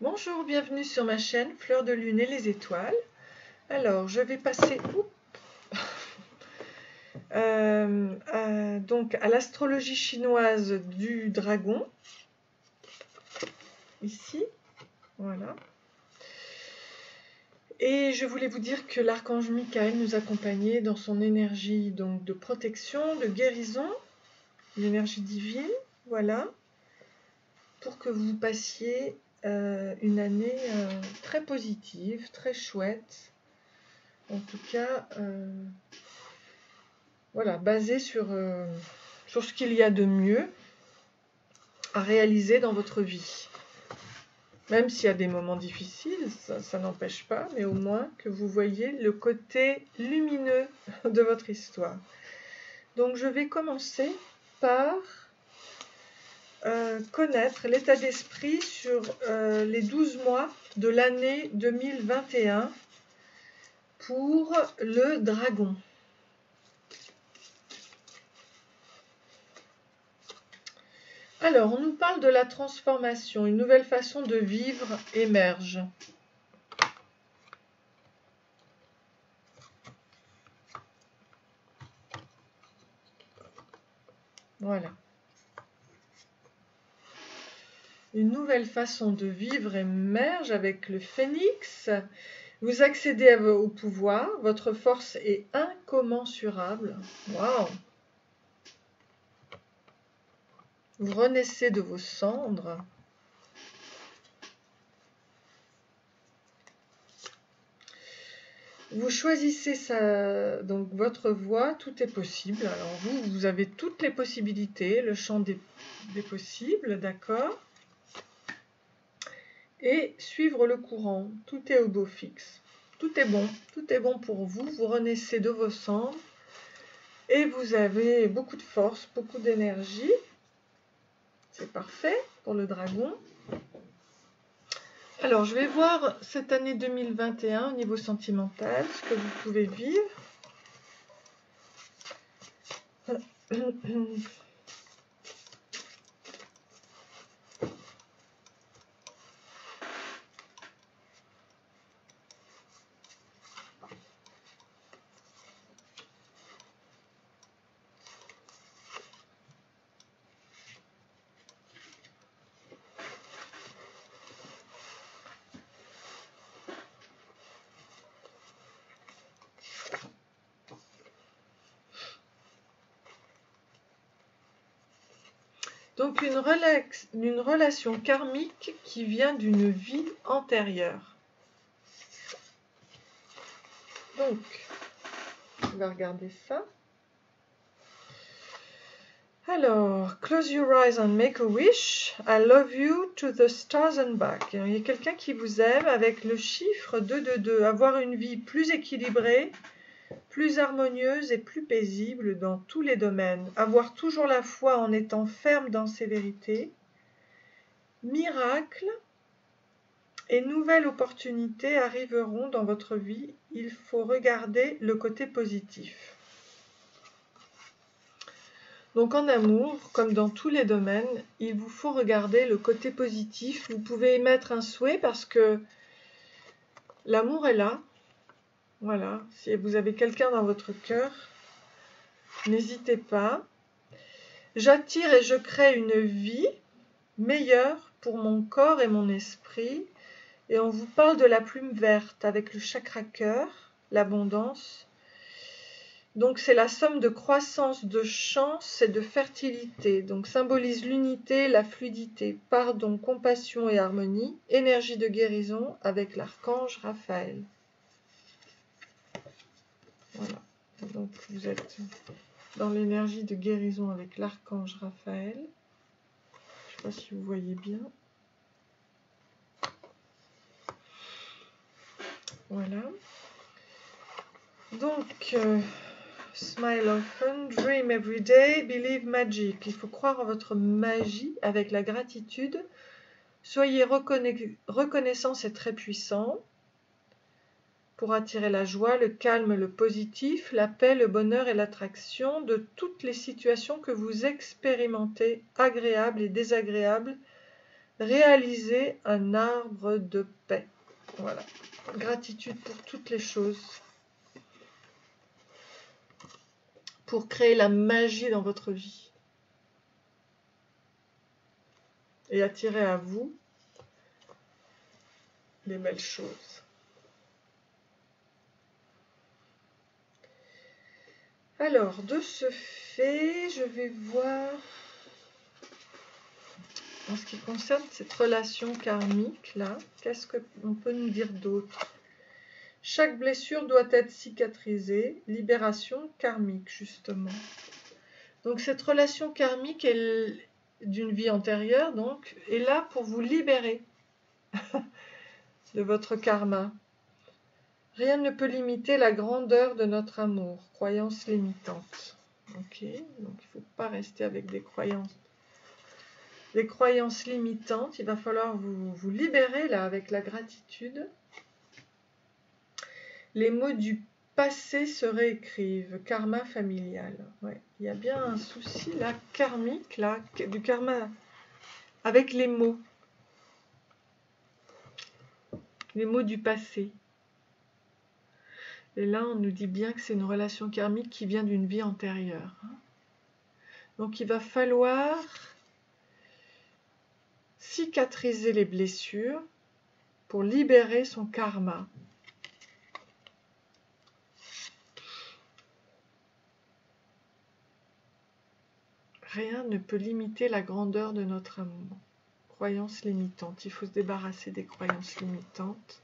Bonjour, bienvenue sur ma chaîne Fleur de Lune et les étoiles. Alors, je vais passer donc à l'astrologie chinoise du dragon. Ici, voilà. Et je voulais vous dire que l'archange Michael nous accompagnait dans son énergie donc, de protection, de guérison, l'énergie divine, voilà, pour que vous passiez une année très positive, très chouette. En tout cas, voilà, basée sur ce qu'il y a de mieux à réaliser dans votre vie. Même s'il y a des moments difficiles, ça n'empêche pas, mais au moins que vous voyez le côté lumineux de votre histoire. Donc je vais commencer par connaître l'état d'esprit sur les 12 mois de l'année 2021 pour le dragon. Alors, on nous parle de la transformation, une nouvelle façon de vivre émerge. Voilà. Une nouvelle façon de vivre émerge avec le phénix. Vous accédez au pouvoir, votre force est incommensurable. Waouh! Vous renaissez de vos cendres. Vous choisissez donc votre voie, tout est possible. Alors vous avez toutes les possibilités, le champ des possibles, d'accord? Et suivre le courant, tout est au beau fixe. Tout est bon pour vous, vous renaissez de vos cendres et vous avez beaucoup de force, beaucoup d'énergie. C'est parfait pour le dragon. Alors, je vais voir cette année 2021 au niveau sentimental, ce que vous pouvez vivre. Donc une relation karmique qui vient d'une vie antérieure. Donc, on va regarder ça. Alors, close your eyes and make a wish. I love you to the stars and back. Il y a quelqu'un qui vous aime avec le chiffre 222. Avoir une vie plus équilibrée, plus harmonieuse et plus paisible dans tous les domaines. Avoir toujours la foi en étant ferme dans ses vérités. Miracle et nouvelles opportunités arriveront dans votre vie. Il faut regarder le côté positif. Donc en amour, comme dans tous les domaines, il vous faut regarder le côté positif. Vous pouvez émettre un souhait parce que l'amour est là. Voilà, si vous avez quelqu'un dans votre cœur, n'hésitez pas. J'attire et je crée une vie meilleure pour mon corps et mon esprit. Et on vous parle de la plume verte avec le chakra cœur, l'abondance. Donc c'est la somme de croissance, de chance et de fertilité. Donc symbolise l'unité, la fluidité, pardon, compassion et harmonie, énergie de guérison avec l'archange Raphaël. Voilà. Donc vous êtes dans l'énergie de guérison avec l'archange Raphaël. Je ne sais pas si vous voyez bien. Voilà. Donc smile often, dream every day, believe magic. Il faut croire en votre magie avec la gratitude. Soyez reconnaissant, c'est très puissant. Pour attirer la joie, le calme, le positif, la paix, le bonheur et l'attraction de toutes les situations que vous expérimentez, agréables et désagréables, réaliser un arbre de paix. Voilà. Gratitude pour toutes les choses. Pour créer la magie dans votre vie. Et attirer à vous les belles choses. Alors, de ce fait, je vais voir, en ce qui concerne cette relation karmique là, qu'est-ce qu'on peut nous dire d'autre? Chaque blessure doit être cicatrisée, libération karmique justement. Donc cette relation karmique d'une vie antérieure donc, est là pour vous libérer de votre karma. Rien ne peut limiter la grandeur de notre amour, croyance limitante. Ok, donc il ne faut pas rester avec des croyances limitantes, il va falloir vous libérer là avec la gratitude. Les mots du passé se réécrivent, karma familial. Ouais, il y a bien un souci là, karmique, là, du karma avec les mots du passé. Et là, on nous dit bien que c'est une relation karmique qui vient d'une vie antérieure. Donc il va falloir cicatriser les blessures pour libérer son karma. Rien ne peut limiter la grandeur de notre amour. Croyances limitantes. Il faut se débarrasser des croyances limitantes.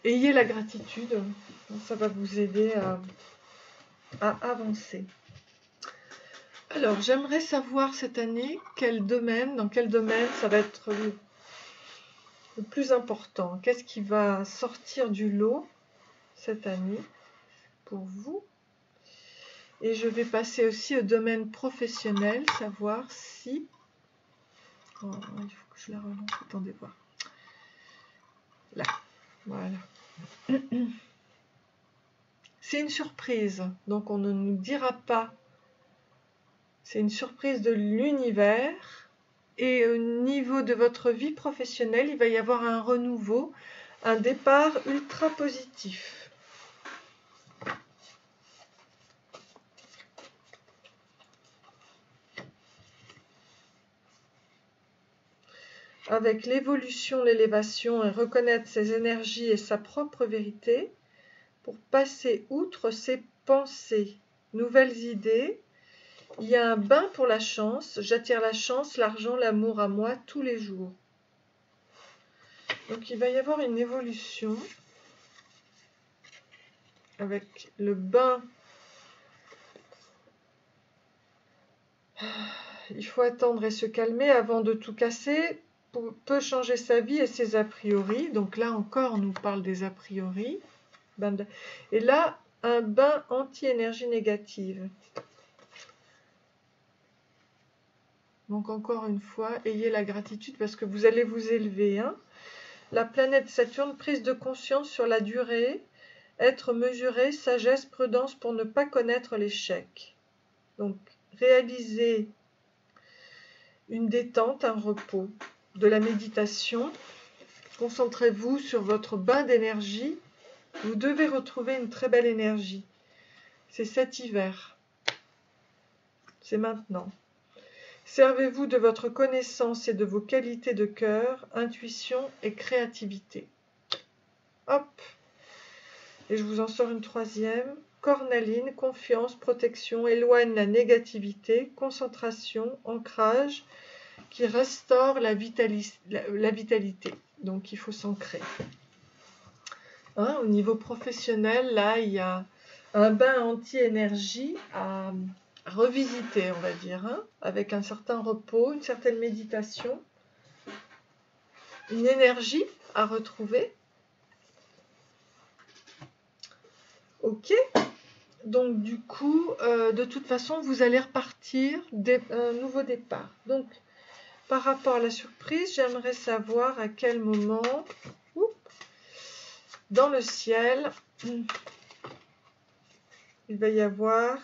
Ayez la gratitude. Ça va vous aider à avancer. Alors, j'aimerais savoir cette année dans quel domaine ça va être le plus important. Qu'est-ce qui va sortir du lot cette année pour vous? Et je vais passer aussi au domaine professionnel, savoir si... Oh, il faut que je la relance, attendez voir. Là, voilà. C'est une surprise, donc on ne nous dira pas. C'est une surprise de l'univers. Et au niveau de votre vie professionnelle, il va y avoir un renouveau, un départ ultra positif. Avec l'évolution, l'élévation et reconnaître ses énergies et sa propre vérité pour passer outre ses pensées, nouvelles idées. Il y a un bain pour la chance, j'attire la chance, l'argent, l'amour à moi tous les jours. Donc il va y avoir une évolution avec le bain. Il faut attendre et se calmer avant de tout casser. Peut changer sa vie et ses a priori. Donc là encore, on nous parle des a priori. Et là, un bain anti-énergie négative. Donc encore une fois, ayez la gratitude parce que vous allez vous élever. Hein. La planète Saturne, prise de conscience sur la durée, être mesuré, sagesse, prudence pour ne pas connaître l'échec. Donc réaliser une détente, un repos, de la méditation. Concentrez-vous sur votre bain d'énergie. Vous devez retrouver une très belle énergie. C'est cet hiver. C'est maintenant. Servez-vous de votre connaissance et de vos qualités de cœur, intuition et créativité. Hop. Et je vous en sors une troisième. Cornaline, confiance, protection, éloigne la négativité, concentration, ancrage, qui restaure la vitalité. Donc il faut s'ancrer. Hein, au niveau professionnel, là, il y a un bain anti-énergie à revisiter, on va dire, hein, avec un certain repos, une certaine méditation, une énergie à retrouver. Ok, donc du coup, de toute façon, vous allez repartir d'un nouveau départ. Donc, par rapport à la surprise, j'aimerais savoir à quel moment, dans le ciel, il va y avoir...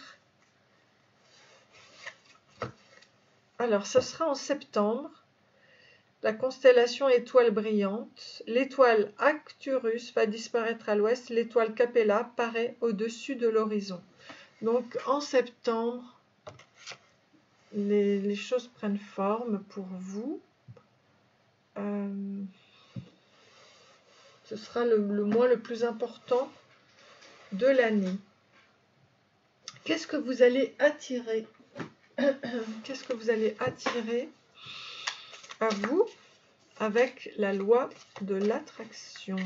Alors, ce sera en septembre. la constellation étoile brillante. L'étoile Arcturus va disparaître à l'ouest, l'étoile Capella paraît au-dessus de l'horizon. Donc en septembre, les choses prennent forme pour vous. Ce sera le mois le plus important de l'année. Qu'est-ce que vous allez attirer? Qu'est-ce que vous allez attirer à vous avec la loi de l'attraction?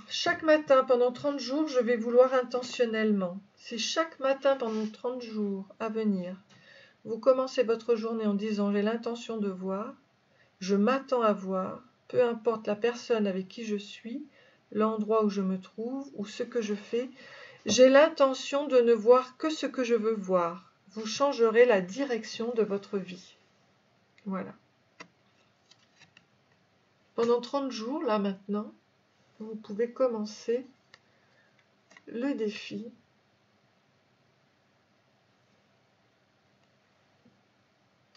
Chaque matin pendant 30 jours, je vais vouloir intentionnellement. Si chaque matin pendant 30 jours à venir, vous commencez votre journée en disant « j'ai l'intention de voir », je m'attends à voir, peu importe la personne avec qui je suis, l'endroit où je me trouve ou ce que je fais, j'ai l'intention de ne voir que ce que je veux voir. Vous changerez la direction de votre vie. Voilà. Pendant 30 jours, là maintenant, vous pouvez commencer le défi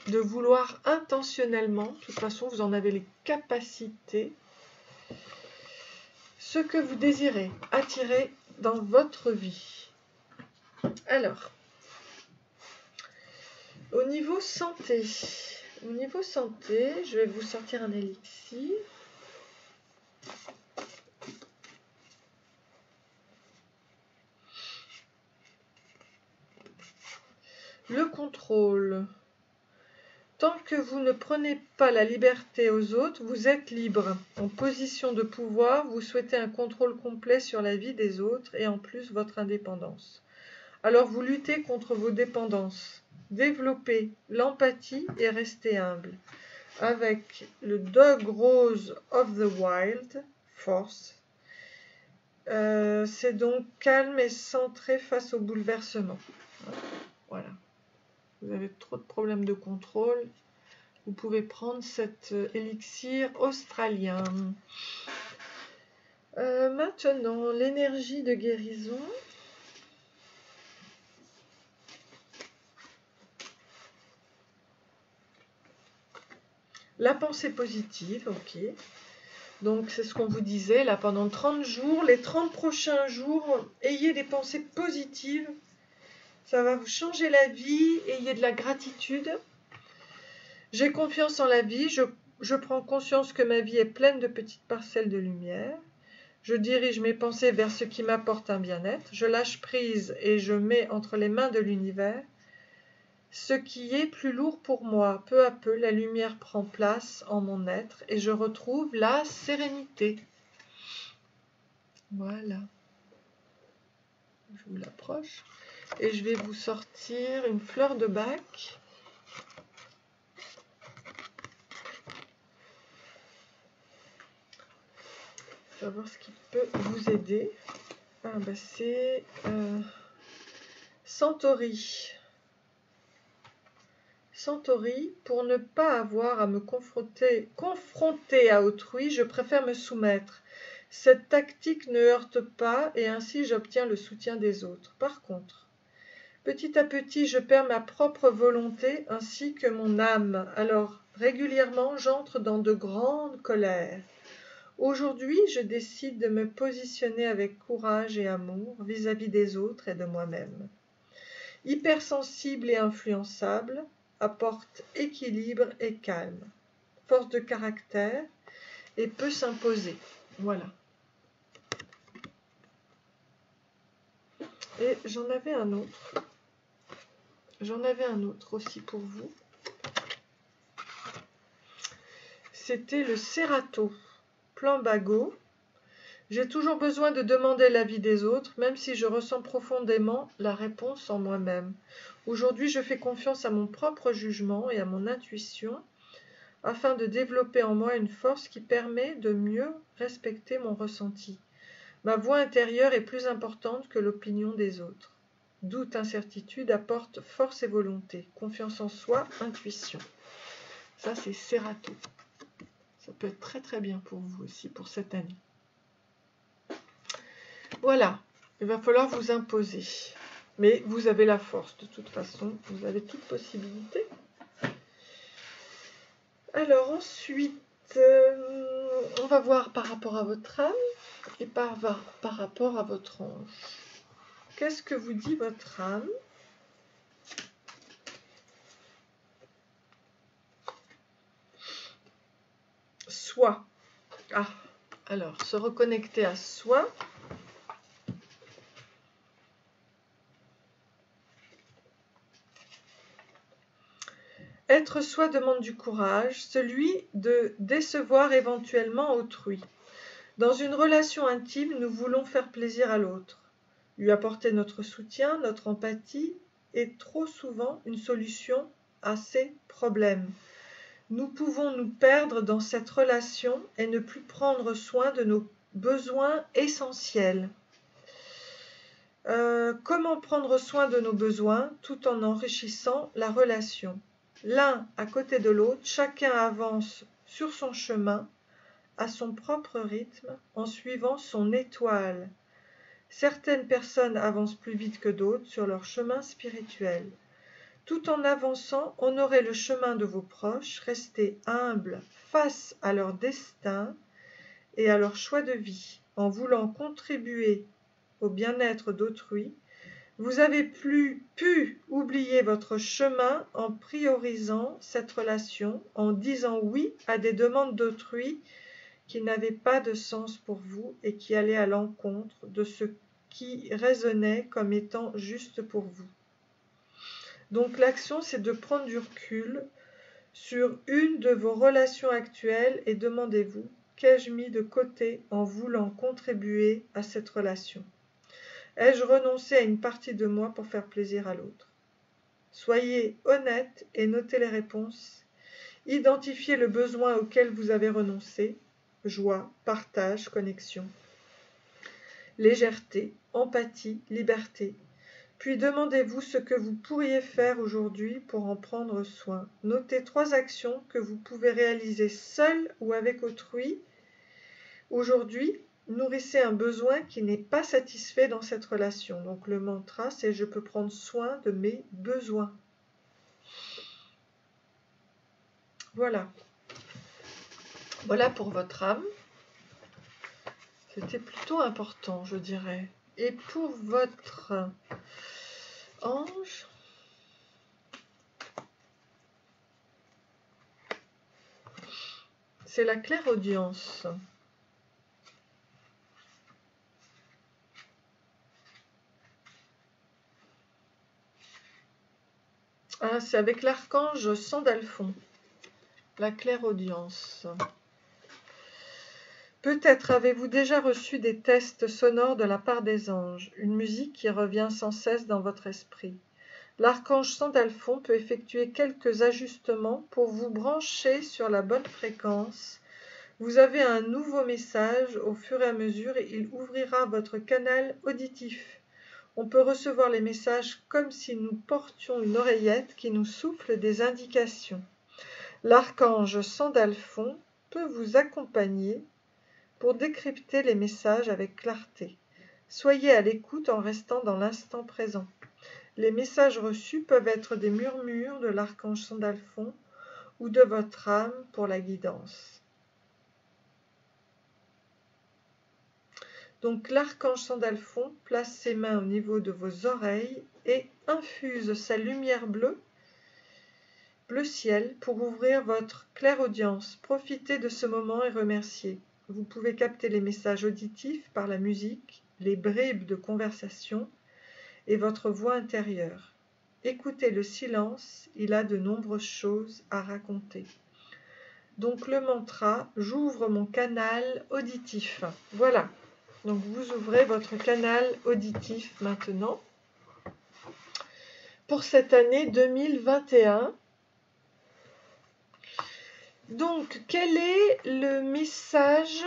de vouloir intentionnellement, de toute façon vous en avez les capacités, ce que vous désirez attirer dans votre vie. Alors, au niveau santé, je vais vous sortir un élixir. Le contrôle. Tant que vous ne prenez pas la liberté aux autres, vous êtes libre. En position de pouvoir, vous souhaitez un contrôle complet sur la vie des autres et en plus votre indépendance. Alors vous luttez contre vos dépendances. Développez l'empathie et restez humble. Avec le Dog Rose of the Wild, Force, c'est donc calme et centré face au bouleversement. Voilà. Vous avez trop de problèmes de contrôle, vous pouvez prendre cet élixir australien. Maintenant, l'énergie de guérison. La pensée positive, ok. Donc c'est ce qu'on vous disait, là pendant 30 jours, les 30 prochains jours, ayez des pensées positives. Ça va vous changer la vie, ayez de la gratitude. J'ai confiance en la vie, je prends conscience que ma vie est pleine de petites parcelles de lumière. Je dirige mes pensées vers ce qui m'apporte un bien-être. Je lâche prise et je mets entre les mains de l'univers ce qui est plus lourd pour moi. Peu à peu, la lumière prend place en mon être et je retrouve la sérénité. Voilà. Je vous l'approche. Et je vais vous sortir une fleur de bac. On va voir ce qui peut vous aider. Ah, bah c'est Centauri. Centauri, pour ne pas avoir à me confronter à autrui, je préfère me soumettre. Cette tactique ne heurte pas et ainsi j'obtiens le soutien des autres. Par contre, petit à petit, je perds ma propre volonté ainsi que mon âme. Alors, régulièrement, j'entre dans de grandes colères. Aujourd'hui, je décide de me positionner avec courage et amour vis-à-vis des autres et de moi-même. Hypersensible et influençable, apporte équilibre et calme, force de caractère et peut s'imposer. Voilà. Et j'en avais un autre. J'en avais un autre aussi pour vous. C'était le Serato, plan Bagot. J'ai toujours besoin de demander l'avis des autres, même si je ressens profondément la réponse en moi-même. Aujourd'hui, je fais confiance à mon propre jugement et à mon intuition, afin de développer en moi une force qui permet de mieux respecter mon ressenti. Ma voix intérieure est plus importante que l'opinion des autres. Doute, incertitude apporte force et volonté. Confiance en soi, intuition. Ça, c'est Serato. Ça peut être très très bien pour vous aussi, pour cette année. Voilà, il va falloir vous imposer. Mais vous avez la force, de toute façon. Vous avez toute possibilité. Alors ensuite, on va voir par rapport à votre âme et par rapport à votre ange. Qu'est-ce que vous dit votre âme? Soi. Ah, alors, se reconnecter à soi. Être soi demande du courage, celui de décevoir éventuellement autrui. Dans une relation intime, nous voulons faire plaisir à l'autre, lui apporter notre soutien, notre empathie et trop souvent une solution à ses problèmes. Nous pouvons nous perdre dans cette relation et ne plus prendre soin de nos besoins essentiels. Comment prendre soin de nos besoins tout en enrichissant la relation? L'un à côté de l'autre, chacun avance sur son chemin, à son propre rythme, en suivant son étoile. Certaines personnes avancent plus vite que d'autres sur leur chemin spirituel. Tout en avançant, honorez le chemin de vos proches, restez humbles face à leur destin et à leur choix de vie. En voulant contribuer au bien-être d'autrui, vous avez pu oublier votre chemin en priorisant cette relation, en disant oui à des demandes d'autrui qui n'avaient pas de sens pour vous et qui allaient à l'encontre de ce qui résonnait comme étant juste pour vous. Donc l'action, c'est de prendre du recul sur une de vos relations actuelles et demandez-vous, qu'ai-je mis de côté en voulant contribuer à cette relation? Ai-je renoncé à une partie de moi pour faire plaisir à l'autre? Soyez honnête et notez les réponses. Identifiez le besoin auquel vous avez renoncé. Joie, partage, connexion. Légèreté, empathie, liberté. Puis demandez-vous ce que vous pourriez faire aujourd'hui pour en prendre soin. Notez 3 actions que vous pouvez réaliser seul ou avec autrui. Aujourd'hui, nourrissez un besoin qui n'est pas satisfait dans cette relation. Donc le mantra, c'est « je peux prendre soin de mes besoins ». Voilà. Voilà pour votre âme. C'était plutôt important, je dirais. Et pour votre ange, c'est la clairaudience. Ah, c'est avec l'archange Sandalphon, la clairaudience. Peut-être avez-vous déjà reçu des tests sonores de la part des anges, une musique qui revient sans cesse dans votre esprit. L'archange Sandalphon peut effectuer quelques ajustements pour vous brancher sur la bonne fréquence. Vous avez un nouveau message au fur et à mesure et il ouvrira votre canal auditif. On peut recevoir les messages comme si nous portions une oreillette qui nous souffle des indications. L'archange Sandalphon peut vous accompagner pour décrypter les messages avec clarté. Soyez à l'écoute en restant dans l'instant présent. Les messages reçus peuvent être des murmures de l'archange Sandalphon ou de votre âme pour la guidance. Donc l'archange Sandalphon place ses mains au niveau de vos oreilles et infuse sa lumière bleue, bleu ciel, pour ouvrir votre clairaudience. Profitez de ce moment et remerciez. Vous pouvez capter les messages auditifs par la musique, les bribes de conversation et votre voix intérieure. Écoutez le silence, il a de nombreuses choses à raconter. Donc le mantra, j'ouvre mon canal auditif. Voilà. Donc vous ouvrez votre canal auditif maintenant pour cette année 2021. Donc quel est le message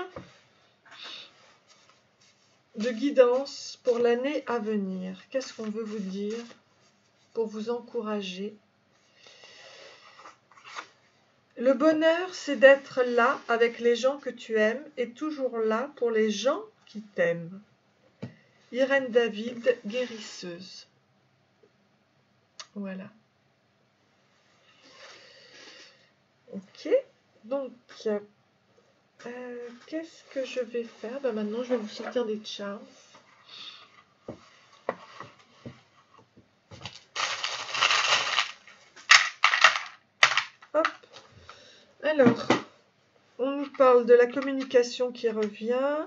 de guidance pour l'année à venir? Qu'est-ce qu'on veut vous dire pour vous encourager? Le bonheur, c'est d'être là avec les gens que tu aimes et toujours là pour les gens qui t'aiment. Irène David, guérisseuse. Voilà. Ok. Donc, qu'est-ce que je vais faire? Ben maintenant, je vais vous sortir des charms. Hop. Alors, on nous parle de la communication qui revient.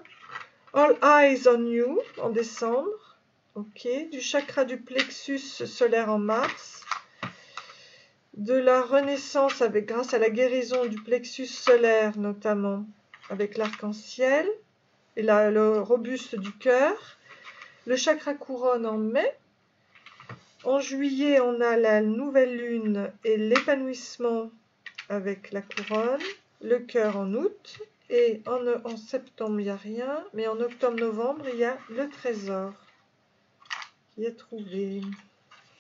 All eyes on you en décembre. Ok. Du chakra du plexus solaire en mars. De la renaissance grâce à la guérison du plexus solaire, notamment avec l'arc-en-ciel et le robuste du cœur. Le chakra couronne en mai. En juillet, on a la nouvelle lune et l'épanouissement avec la couronne. Le cœur en août. Et en septembre, il n'y a rien. Mais en octobre-novembre, il y a le trésor qui est trouvé.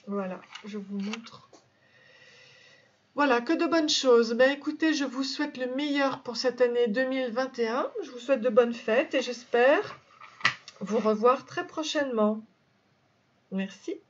Voilà, je vous montre. Voilà, que de bonnes choses. Ben écoutez, je vous souhaite le meilleur pour cette année 2021. Je vous souhaite de bonnes fêtes et j'espère vous revoir très prochainement. Merci.